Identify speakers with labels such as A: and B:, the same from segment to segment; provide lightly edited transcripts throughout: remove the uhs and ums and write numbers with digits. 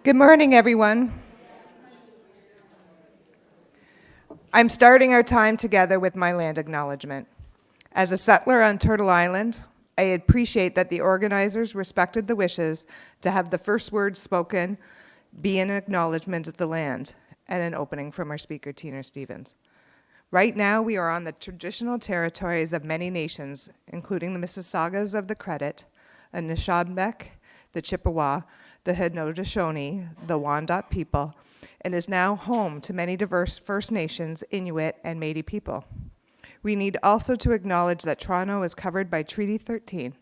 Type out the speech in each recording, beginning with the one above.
A: Good morning, everyone. I'm starting our time together with my land acknowledgement. As a settler on Turtle Island, I appreciate that the organizers respected the wishes to have the first words spoken be an acknowledgement of the land and an opening from our speaker, Tina Stevens. Right now, we are on the traditional territories of many nations, including the Mississaugas of the Credit, the Nishnawbek, the Chippewa, the Haudenosaunee, the Wendat people, and is now home to many diverse First Nations, Inuit, and Métis people. We need also to acknowledge that Toronto is covered by Treaty 13,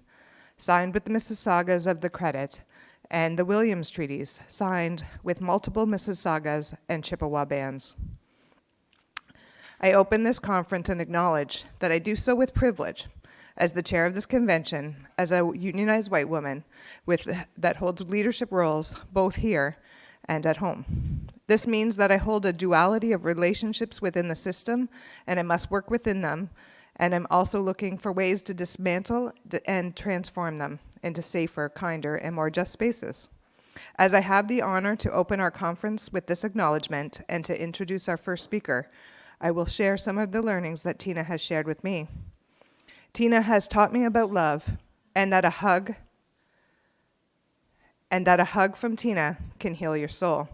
A: signed with the Mississaugas of the Credit, and the Williams Treaties, signed with multiple Mississaugas and Chippewa bands. I open this conference and acknowledge that I do so with privilege as the chair of this convention, as a unionized white woman that holds leadership roles both here and at home. This means that I hold a duality of relationships within the system, and I must work within them, and I'm also looking for ways to dismantle and transform them into safer, kinder, and more just spaces. As I have the honor to open our conference with this acknowledgement and to introduce our first speaker, I will share some of the learnings that Tina has shared with me. Tina has taught me about love, and that a hug from Tina can heal your soul.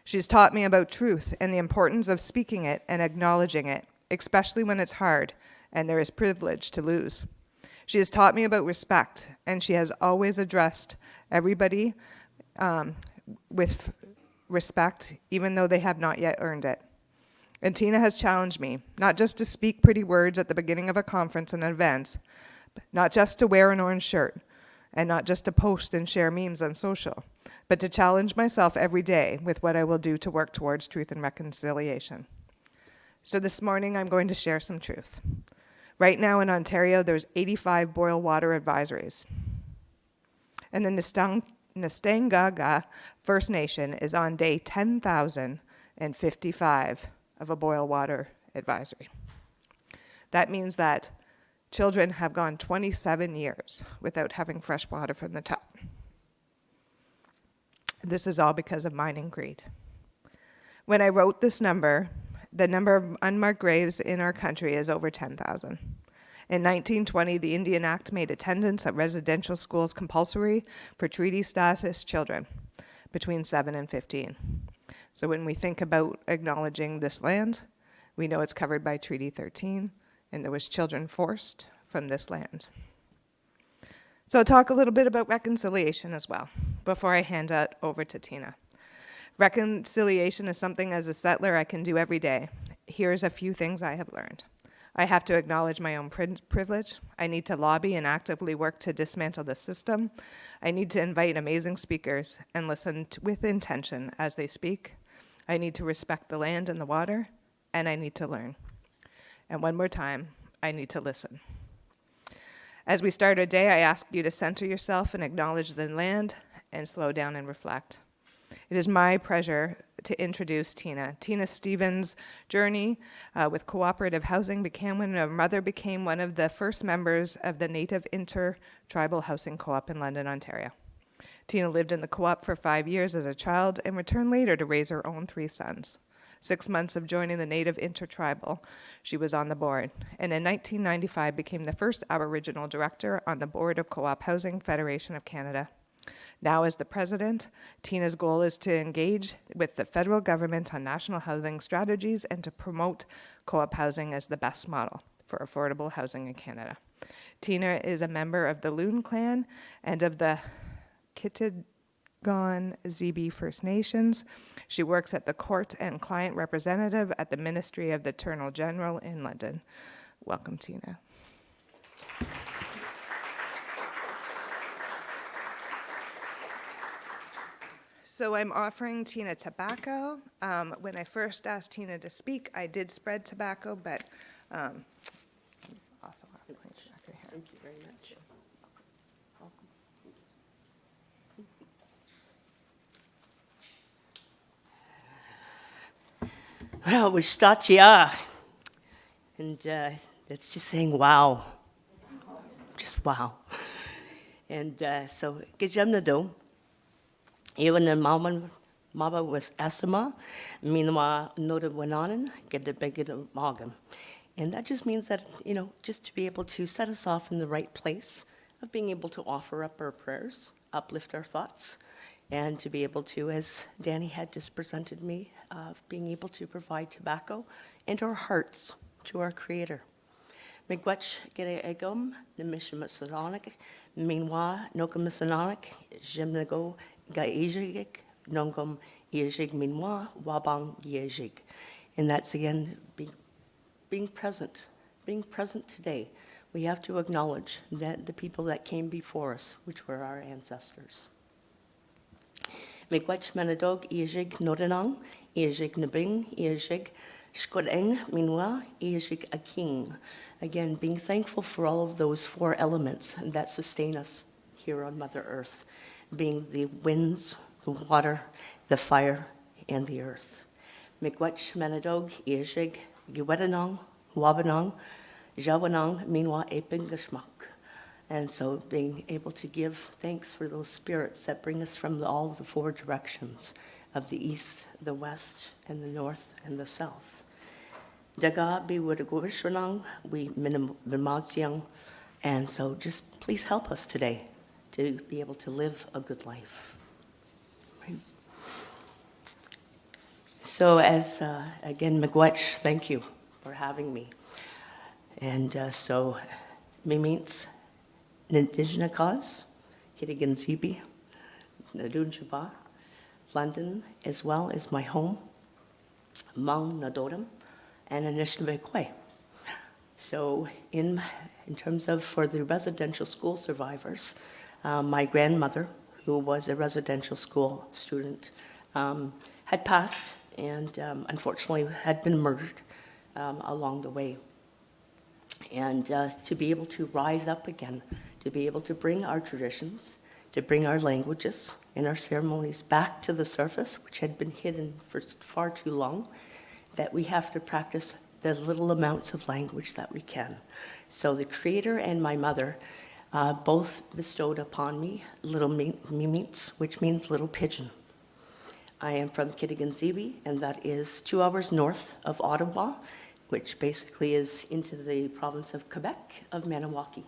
A: She's taught me about truth and the importance of speaking it and acknowledging it, especially when it's hard and there is privilege to lose. She has taught me about respect, and she has always addressed everybody with respect, even though they have not yet earned it. And Tina has challenged me, not just to speak pretty words at the beginning of a conference and an event, not just to wear an orange shirt, and not just to post and share memes on social, but to challenge myself every day with what I will do to work towards truth and reconciliation. So this morning, I'm going to share some truth. Right now in Ontario, there's 85 boil water advisories. And the Nishnawbek First Nation is on day 10,055 of a boil water advisory. That means that children have gone 27 years without having fresh water from the tap. This is all because of mining greed. When I wrote this number, the number of unmarked graves in our country is over 10,000. In 1920, the Indian Act made attendance at residential schools compulsory for treaty status children between 7 and 15. So when we think about acknowledging this land, we know it's covered by Treaty 13, and there was children forced from this land. So I'll talk a little bit about reconciliation as well, before I hand it over to Tina. Reconciliation is something as a settler I can do every day. Here's a few things I have learned. I have to acknowledge my own privilege. I need to lobby and actively work to dismantle the system. I need to invite amazing speakers and listen with intention as they speak. I need to respect the land and the water, and I need to learn. And one more time, I need to listen. As we start our day, I ask you to center yourself and acknowledge the land and slow down and reflect. It is my pleasure to introduce Tina. Tina Stevens' journey with cooperative housing began when her mother became one of the first members of the Native Inter-Tribal Housing Co-op in London, Ontario. Tina lived in the co-op for 5 years as a child and returned later to raise her own 3 sons. 6 months of joining the Native Intertribal, she was on the board, and in 1995 became the first Aboriginal director on the board of Co-op Housing Federation of Canada. Now as the president, Tina's goal is to engage with the federal government on national housing strategies and to promote co-op housing as the best model for affordable housing in Canada. Tina is a member of the Loon Clan and of the Kitigan Zibi First Nations. She works at the court and client representative at the Ministry of the Attorney General in London. Welcome, Tina. So I'm offering Tina tobacco. When I first asked Tina to speak, I did spread tobacco, but also offering tobacco here.
B: Thank you very much. Well, we start here, and it's just saying wow, just wow. And so, cái chấm nó đúng. Yêu anh mong anh Maba was Asama, Minwa Noda Wananan, get the Begid Mogam. And that just means that, just to be able to set us off in the right place of being able to offer up our prayers, uplift our thoughts, and to be able to, as Danny had just presented me, of being able to provide tobacco and our hearts to our Creator. Miigwech gere egom, nimishimasanonik, minwa nokamasanonik, jimnago gaijig, nongom yejig minwa, wabang yejig. And that's again being present today. We have to acknowledge that the people that came before us, which were our ancestors. Miigwech manadog yejig nodanang, yejig nabing, yejig shkodeng minwa, yejig aking. Again, being thankful for all of those four elements that sustain us here on Mother Earth, being the winds, the water, the fire, and the earth. Miigwech manadog yejig giwedanang, wabanang, jawanang minwa epingashmak. And so being able to give thanks for those spirits that bring us from all the four directions of the east, the west, and the north, and the south. Daga be wudagwishranang, we minimazyoung. And so just please help us today to be able to live a good life. Right. So as, again, Miigwech, thank you for having me. And so, Mimits, Indigenous cause, Kitiganzibi, Nadunjaba, London, as well as my home, Maung Nadotam, and Anishinaabe. So in terms of for the residential school survivors, my grandmother, who was a residential school student, had passed and unfortunately had been murdered along the way. And to be able to rise up again, to be able to bring our traditions, to bring our languages and our ceremonies back to the surface, which had been hidden for far too long, that we have to practice the little amounts of language that we can. So the Creator and my mother both bestowed upon me little mimits, which means little pigeon. I am from Kitiganzibi, and that is 2 hours north of Ottawa, which basically is into the province of Quebec of Maniwaki.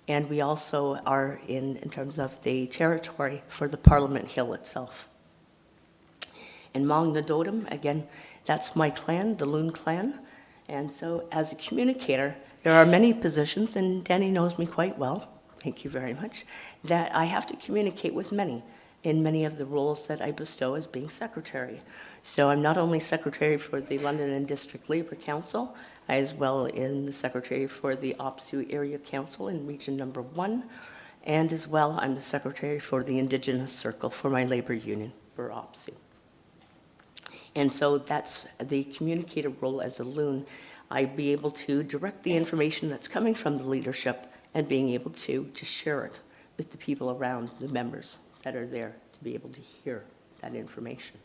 B: And we also are in terms of the territory for the Parliament Hill itself. And Maung Nadotam, again, that's my clan, the Loon clan. And so as a communicator, there are many positions, and Danny knows me quite well, thank you very much, that I have to communicate with many in many of the roles that I bestow as being secretary. So I'm not only secretary for the London and District Labour Council, as well as the secretary for the OPSU Area Council in Region Number 1, and as well I'm the secretary for the Indigenous Circle for my labor union for OPSU. And so that's the communicator role as a loon. I'd be able to direct the information that's coming from the leadership and being able to share it with the people around, the members that are there to be able to hear that information.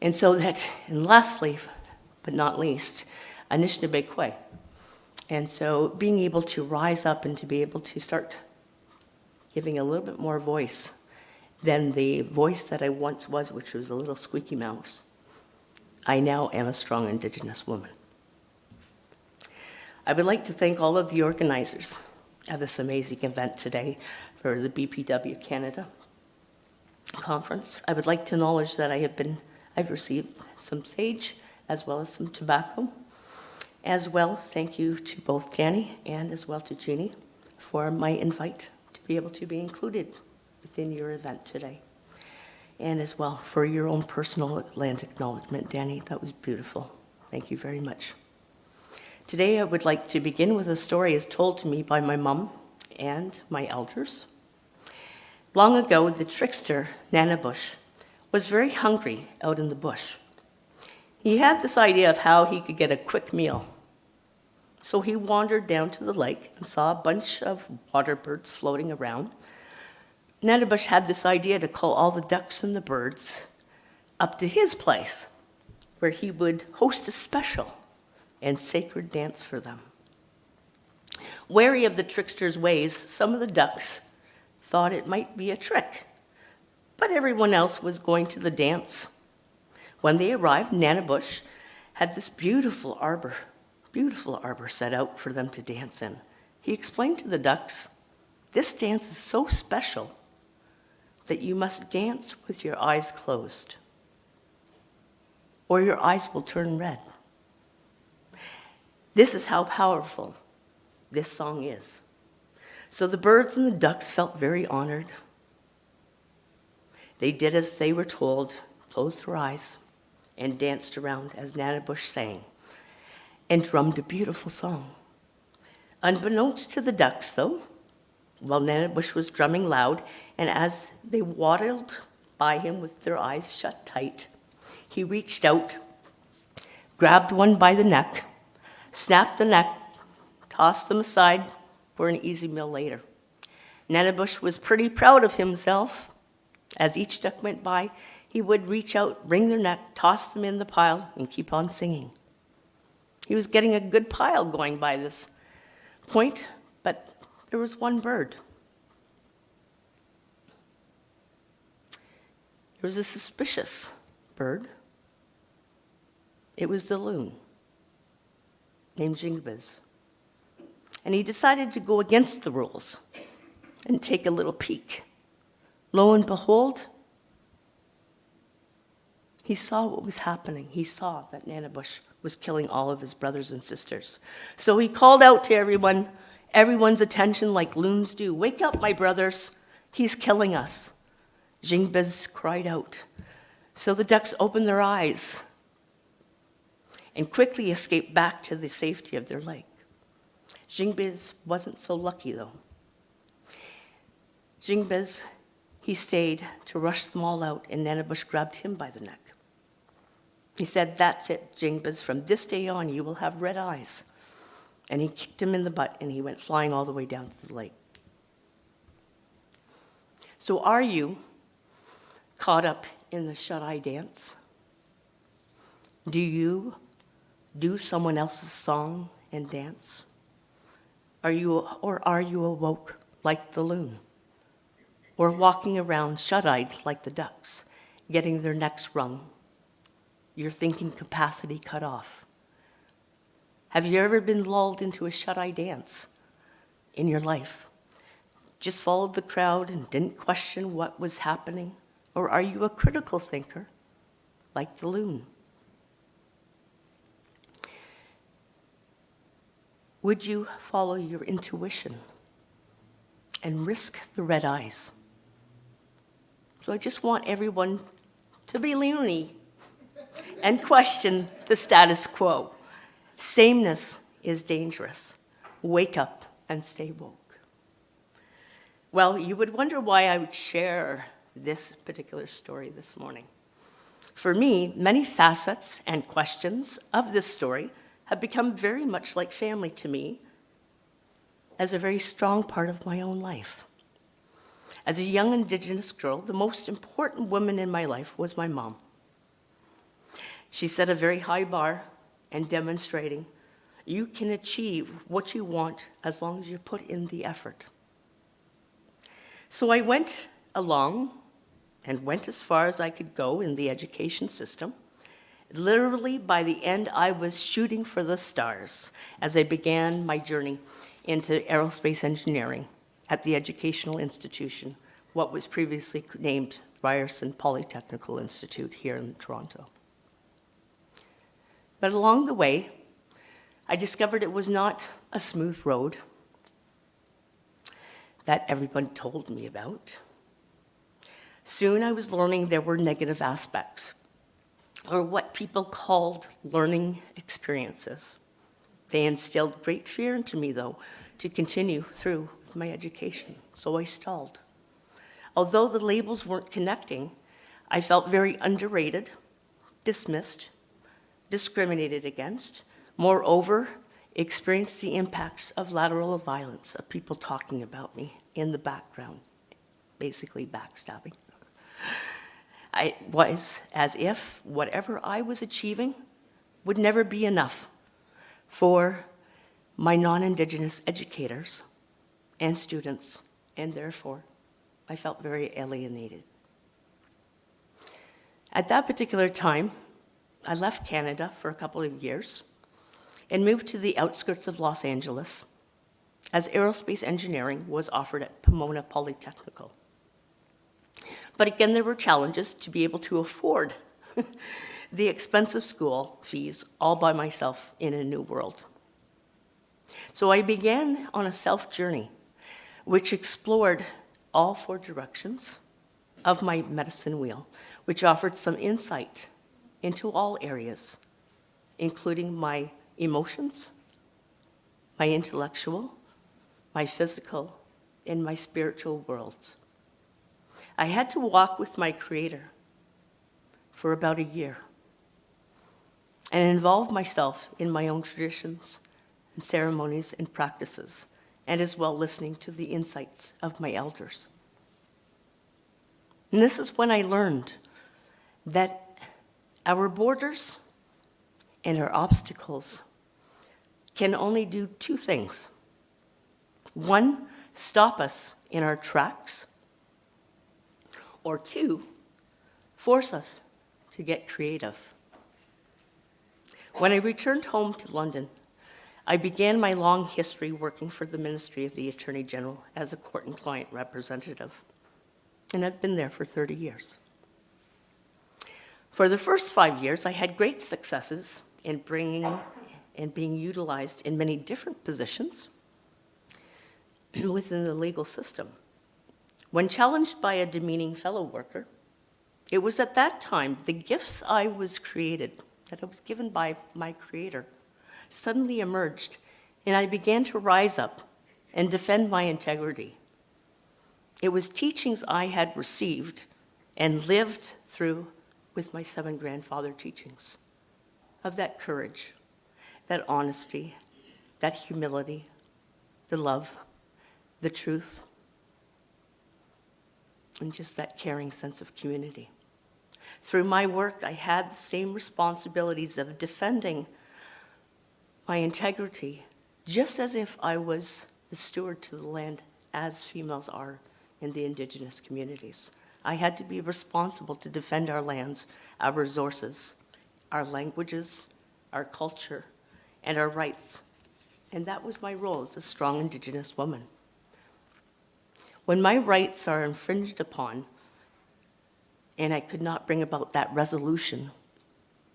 B: And so that, and lastly, but not least, Anishinaabe. And so being able to rise up and to be able to start giving a little bit more voice than the voice that I once was, which was a little squeaky mouse. I now am a strong Indigenous woman. I would like to thank all of the organizers of this amazing event today for the BPW Canada conference. I would like to acknowledge that I've received some sage as well as some tobacco. As well, thank you to both Danny and as well to Jeannie for my invite to be able to be included within your event today. And as well for your own personal land acknowledgement, Danny, that was beautiful. Thank you very much. Today I would like to begin with a story as told to me by my mom and my elders. Long ago, the trickster, Nanabush, was very hungry out in the bush. He had this idea of how he could get a quick meal. So he wandered down to the lake and saw a bunch of water birds floating around. Nanabush had this idea to call all the ducks and the birds up to his place, where he would host a special and sacred dance for them. Wary of the trickster's ways, some of the ducks thought it might be a trick, but everyone else was going to the dance. When they arrived, Nana Bush had this beautiful arbor set out for them to dance in. He explained to the ducks, "This dance is so special that you must dance with your eyes closed, or your eyes will turn red. This is how powerful this song is." So the birds and the ducks felt very honored. They did as they were told, closed their eyes, and danced around as Nana Bush sang, and drummed a beautiful song. Unbeknownst to the ducks, though, while Nana Bush was drumming loud, and as they waddled by him with their eyes shut tight, he reached out, grabbed one by the neck, snapped the neck, tossed them aside for an easy meal later. Nana Bush was pretty proud of himself. As each duck went by, he would reach out, wring their neck, toss them in the pile, and keep on singing. He was getting a good pile going by this point, but there was one bird. There was a suspicious bird. It was the loon, named Jingbiz. And he decided to go against the rules and take a little peek. Lo and behold, he saw what was happening. He saw that Nana Bush was killing all of his brothers and sisters. So he called out to everyone's attention like loons do. "Wake up, my brothers. He's killing us." Jingbiz cried out. So the ducks opened their eyes and quickly escaped back to the safety of their lake. Jingbiz wasn't so lucky, though. Jingbiz, he stayed to rush them all out, and Nana Bush grabbed him by the neck. He said, "That's it, Jingbiz. From this day on, you will have red eyes." And he kicked him in the butt, and he went flying all the way down to the lake. So are you caught up in the shut-eye dance? Do you do someone else's song and dance? Are you awoke like the loon? Or walking around shut-eyed like the ducks, getting their necks wrung, your thinking capacity cut off? Have you ever been lulled into a shut-eye dance in your life? Just followed the crowd and didn't question what was happening? Or are you a critical thinker like the loon? Would you follow your intuition and risk the red eyes? So I just want everyone to be loony and question the status quo. Sameness is dangerous. Wake up and stay woke. Well, you would wonder why I would share this particular story this morning. For me, many facets and questions of this story have become very much like family to me as a very strong part of my own life. As a young Indigenous girl, the most important woman in my life was my mom. She set a very high bar and demonstrating you can achieve what you want as long as you put in the effort. So I went along and went as far as I could go in the education system. Literally, by the end, I was shooting for the stars as I began my journey into aerospace engineering at the educational institution, what was previously named Ryerson Polytechnical Institute here in Toronto. But along the way, I discovered it was not a smooth road that everyone told me about. Soon I was learning there were negative aspects, or what people called learning experiences. They instilled great fear into me, though, to continue through with my education, so I stalled. Although the labels weren't connecting, I felt very underrated, dismissed, discriminated against, moreover, experienced the impacts of lateral violence, of people talking about me in the background, basically backstabbing. It was as if whatever I was achieving would never be enough for my non-Indigenous educators and students, and therefore I felt very alienated. At that particular time, I left Canada for a couple of years and moved to the outskirts of Los Angeles as aerospace engineering was offered at Pomona Polytechnical. But again, there were challenges to be able to afford the expensive school fees all by myself in a new world. So I began on a self-journey, which explored all 4 directions of my medicine wheel, which offered some insight into all areas, including my emotions, my intellectual, my physical, and my spiritual worlds. I had to walk with my Creator for about a year and involve myself in my own traditions and ceremonies and practices, and as well listening to the insights of my elders. And this is when I learned that our borders and our obstacles can only do 2 things. 1, stop us in our tracks, or 2, force us to get creative. When I returned home to London, I began my long history working for the Ministry of the Attorney General as a court and client representative, and I've been there for 30 years. For the first 5 years, I had great successes in bringing and being utilized in many different positions within the legal system. When challenged by a demeaning fellow worker, it was at that time the gifts I was given by my Creator, suddenly emerged, and I began to rise up and defend my integrity. It was teachings I had received and lived through with my 7 grandfather teachings of that courage, that honesty, that humility, the love, the truth, and just that caring sense of community. Through my work, I had the same responsibilities of defending my integrity, just as if I was the steward to the land, as females are in the Indigenous communities. I had to be responsible to defend our lands, our resources, our languages, our culture, and our rights. And that was my role as a strong Indigenous woman. When my rights are infringed upon, and I could not bring about that resolution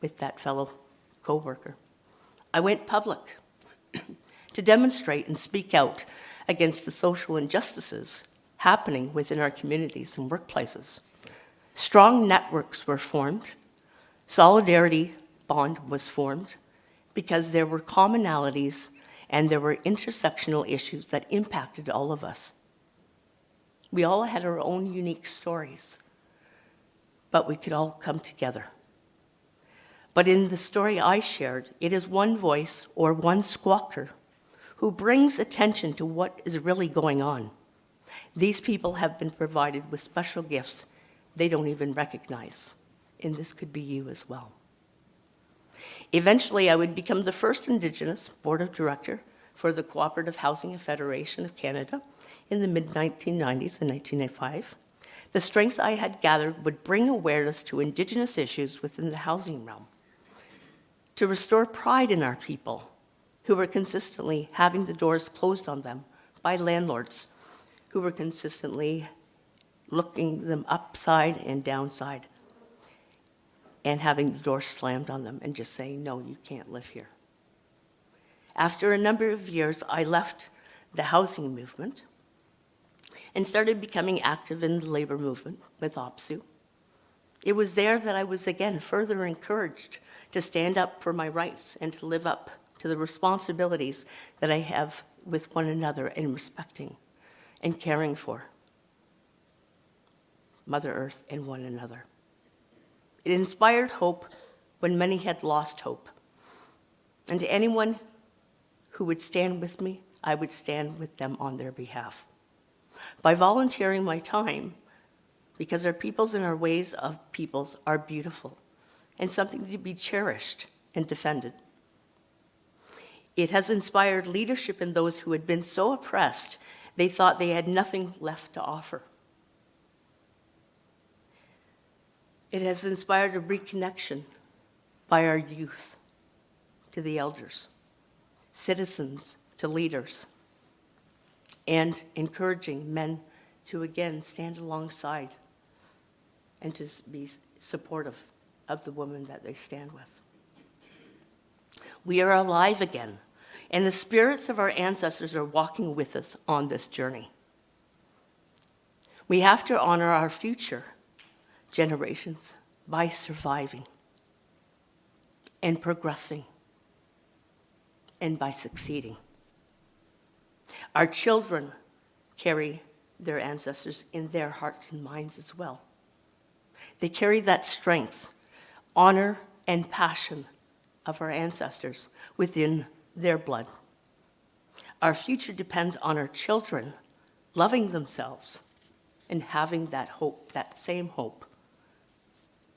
B: with that fellow co-worker, I went public to demonstrate and speak out against the social injustices happening within our communities and workplaces. Strong networks were formed. Solidarity bond was formed because there were commonalities and there were intersectional issues that impacted all of us. We all had our own unique stories, but we could all come together. But in the story I shared, it is one voice or one squawker who brings attention to what is really going on. These people have been provided with special gifts they don't even recognize, and this could be you as well. Eventually, I would become the first Indigenous Board of Director for the Cooperative Housing Federation of Canada in the mid-1990s and 1995. The strengths I had gathered would bring awareness to Indigenous issues within the housing realm, to restore pride in our people who were consistently having the doors closed on them by landlords who were consistently looking them upside and downside and having the doors slammed on them and just saying, no, you can't live here. After a number of years, I left the housing movement and started becoming active in the labor movement with OPSU. It was there that I was again further encouraged to stand up for my rights and to live up to the responsibilities that I have with one another in respecting and caring for Mother Earth and one another. It inspired hope when many had lost hope. And to anyone who would stand with me, I would stand with them on their behalf. By volunteering my time, because our peoples and our ways of peoples are beautiful and something to be cherished and defended. It has inspired leadership in those who had been so oppressed they thought they had nothing left to offer. It has inspired a reconnection by our youth to the elders, citizens to leaders, and encouraging men to again stand alongside and to be supportive of the women that they stand with. We are alive again, and the spirits of our ancestors are walking with us on this journey. We have to honor our future generations by surviving and progressing and by succeeding. Our children carry their ancestors in their hearts and minds as well. They carry that strength, honor, and passion of our ancestors within their blood. Our future depends on our children loving themselves and having that hope, that same hope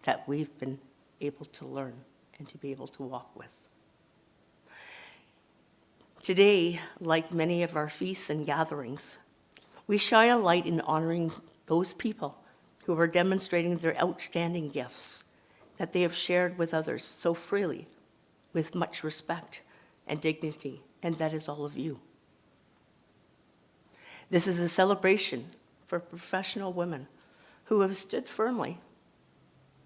B: that we've been able to learn and to be able to walk with. Today, like many of our feasts and gatherings, we shine a light in honoring those people who are demonstrating their outstanding gifts that they have shared with others so freely, with much respect and dignity, and that is all of you. This is a celebration for professional women who have stood firmly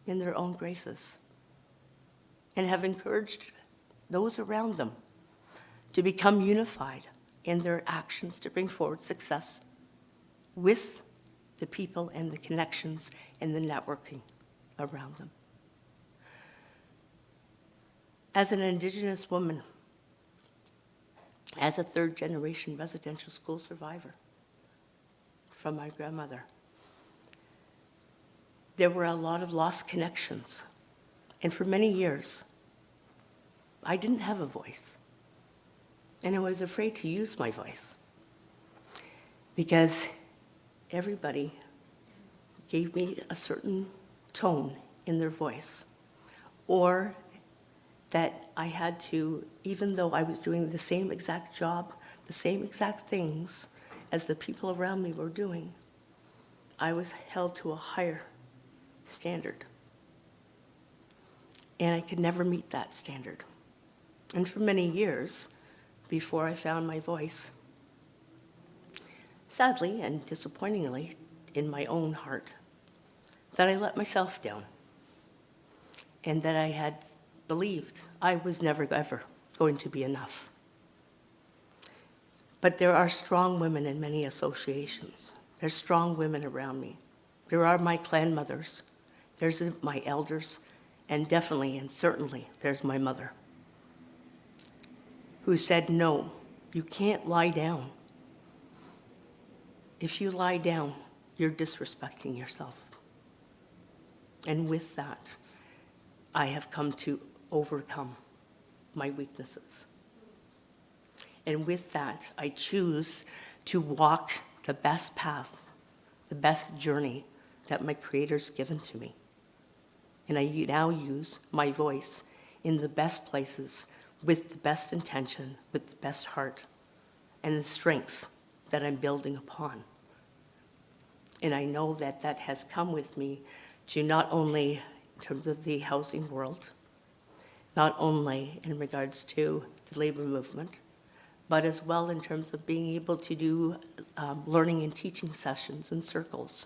B: in their own graces and have encouraged those around them to become unified in their actions to bring forward success with the people and the connections and the networking around them. As an Indigenous woman, as a third-generation residential school survivor from my grandmother, there were a lot of lost connections. And for many years, I didn't have a voice. And I was afraid to use my voice because everybody gave me a certain tone in their voice, or that I had to, even though I was doing the same exact job, the same exact things as the people around me were doing, I was held to a higher standard. And I could never meet that standard. And for many years, before I found my voice, sadly and disappointingly in my own heart, that I let myself down and that I had believed I was never ever going to be enough. But there are strong women in many associations. There's strong women around me. There are my clan mothers. There's my elders, and definitely and certainly there's my mother, who said, no, you can't lie down. If you lie down, you're disrespecting yourself. And with that, I have come to overcome my weaknesses. And with that, I choose to walk the best path, the best journey that my Creator's given to me. And I now use my voice in the best places, with the best intention, with the best heart, and the strengths that I'm building upon. And I know that that has come with me to not only in terms of the housing world, not only in regards to the labor movement, but as well in terms of being able to do learning and teaching sessions and circles,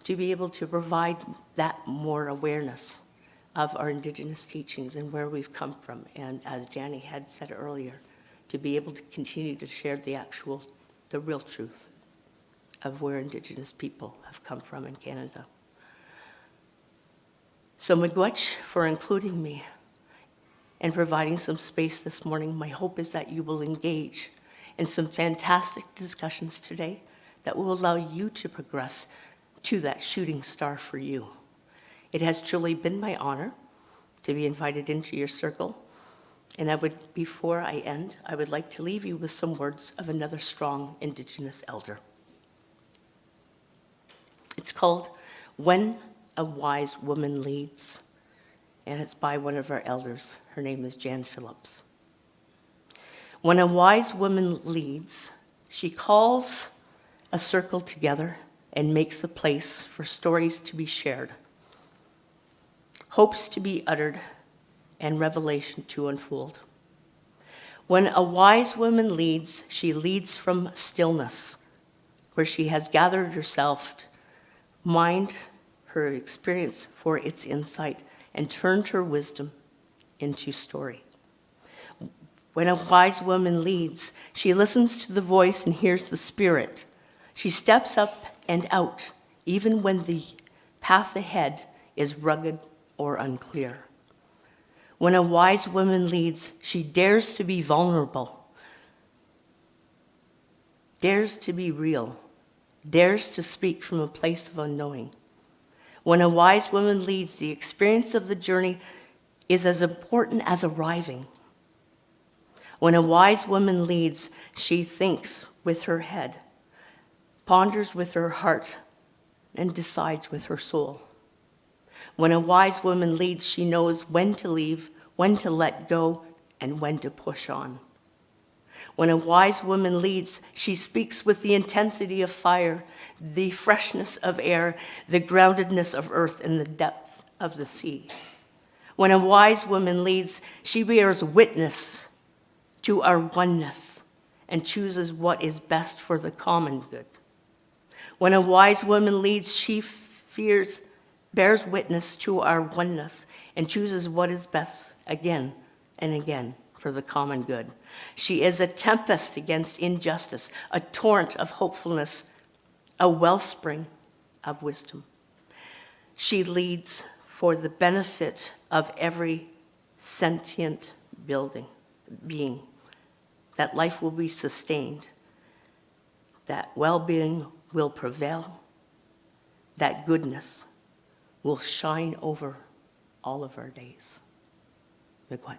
B: to be able to provide that more awareness of our Indigenous teachings and where we've come from. And as Danny had said earlier, to be able to continue to share the real truth of where Indigenous people have come from in Canada. So Miigwech for including me and providing some space this morning. My hope is that you will engage in some fantastic discussions today that will allow you to progress to that shooting star for you. It has truly been my honor to be invited into your circle. And before I end, I would like to leave you with some words of another strong Indigenous elder. It's called When a Wise Woman Leads, and it's by one of our elders. Her name is Jan Phillips. When a wise woman leads, she calls a circle together and makes a place for stories to be shared. hopes to be uttered, and revelation to unfold. When a wise woman leads, she leads from stillness, where she has gathered herself, mined her experience for its insight, and turned her wisdom into story. When a wise woman leads, she listens to the voice and hears the spirit. She steps up and out, even when the path ahead is rugged or unclear. When a wise woman leads, she dares to be vulnerable, dares to be real, dares to speak from a place of unknowing. When a wise woman leads, the experience of the journey is as important as arriving. When a wise woman leads, she thinks with her head, ponders with her heart, and decides with her soul. When a wise woman leads, she knows when to leave, when to let go, and when to push on. When a wise woman leads, she speaks with the intensity of fire, the freshness of air, the groundedness of earth, and the depth of the sea. When a wise woman leads, she bears witness to our oneness and chooses what is best for the common good. When a wise woman leads, she bears witness to our oneness and chooses what is best again and again for the common good. She is a tempest against injustice, a torrent of hopefulness, a wellspring of wisdom. She leads for the benefit of every sentient being, that life will be sustained, that well-being will prevail, that goodness will shine over all of our days. Miigwech.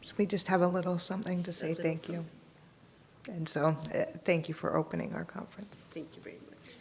A: So we just have a little something to say thank you. And so thank you for opening our conference.
B: Thank you very much.